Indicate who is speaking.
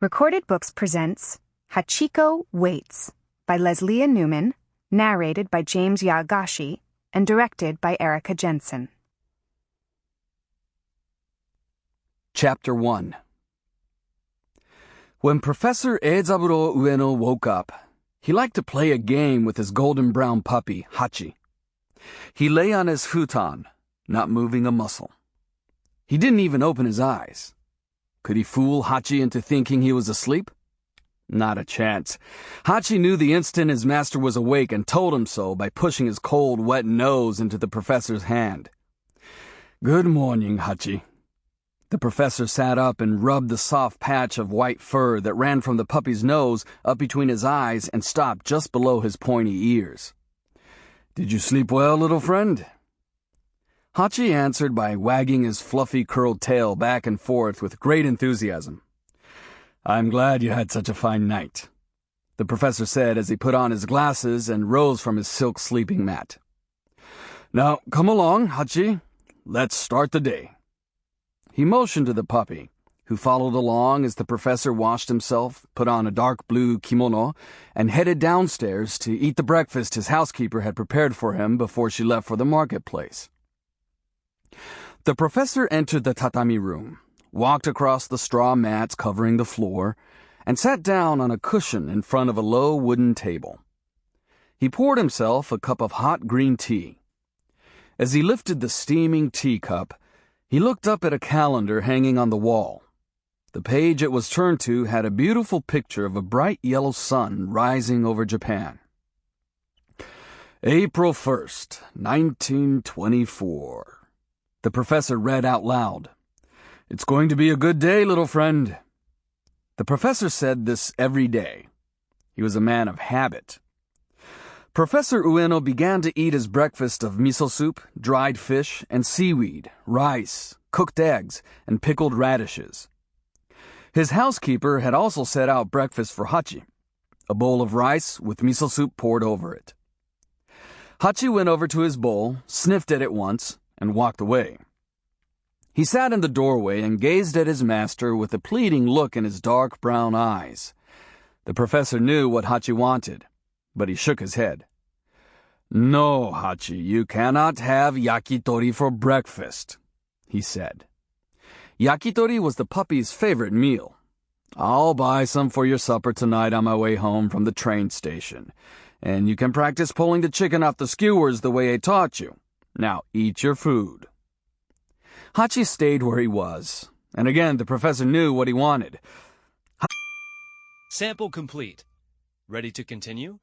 Speaker 1: Recorded Books presents Hachiko Waits by Lesléa Newman, narrated by James Yaegashi, and directed by Erica Jensen.
Speaker 2: Chapter 1. When Professor Ueno woke up, he liked to play a game with his golden brown puppy, Hachi. He lay on his futon, not moving a muscle. He didn't even open his eyes. Could he fool Hachi into thinking he was asleep? Not a chance. Hachi knew the instant his master was awake and told him so by pushing his cold, wet nose into the professor's hand. "Good morning, Hachi." The professor sat up and rubbed the soft patch of white fur that ran from the puppy's nose up between his eyes and stopped just below his pointy ears. "Did you sleep well, little friend?" Hachi answered by wagging his fluffy curled tail back and forth with great enthusiasm. "I'm glad you had such a fine night," the professor said as he put on his glasses and rose from his silk sleeping mat. "Now, come along, Hachi. Let's start the day." He motioned to the puppy, who followed along as the professor washed himself, put on a dark blue kimono, and headed downstairs to eat the breakfast his housekeeper had prepared for him before she left for the marketplace. The professor entered the tatami room, walked across the straw mats covering the floor, and sat down on a cushion in front of a low wooden table. He poured himself a cup of hot green tea. As he lifted the steaming teacup, he looked up at a calendar hanging on the wall. The page it was turned to had a beautiful picture of a bright yellow sun rising over Japan. "April 1st, 1924. The professor read out loud. "It's going to be a good day, little friend." The professor said this every day. He was a man of habit. Professor Ueno began to eat his breakfast of miso soup, dried fish, and seaweed, rice, cooked eggs, and pickled radishes. His housekeeper had also set out breakfast for Hachi, a bowl of rice with miso soup poured over it. Hachi went over to his bowl, sniffed at it once, and walked away. He sat in the doorway and gazed at his master with a pleading look in his dark brown eyes. The professor knew what Hachi wanted, but he shook his head. "No, Hachi, you cannot have yakitori for breakfast," he said. Yakitori was the puppy's favorite meal. "I'll buy some for your supper tonight on my way home from the train station, and you can practice pulling the chicken off the skewers the way I taught you. Now eat your food." Hachi stayed where he was, and again the professor knew what he wanted.
Speaker 3: Sample complete. Ready to continue?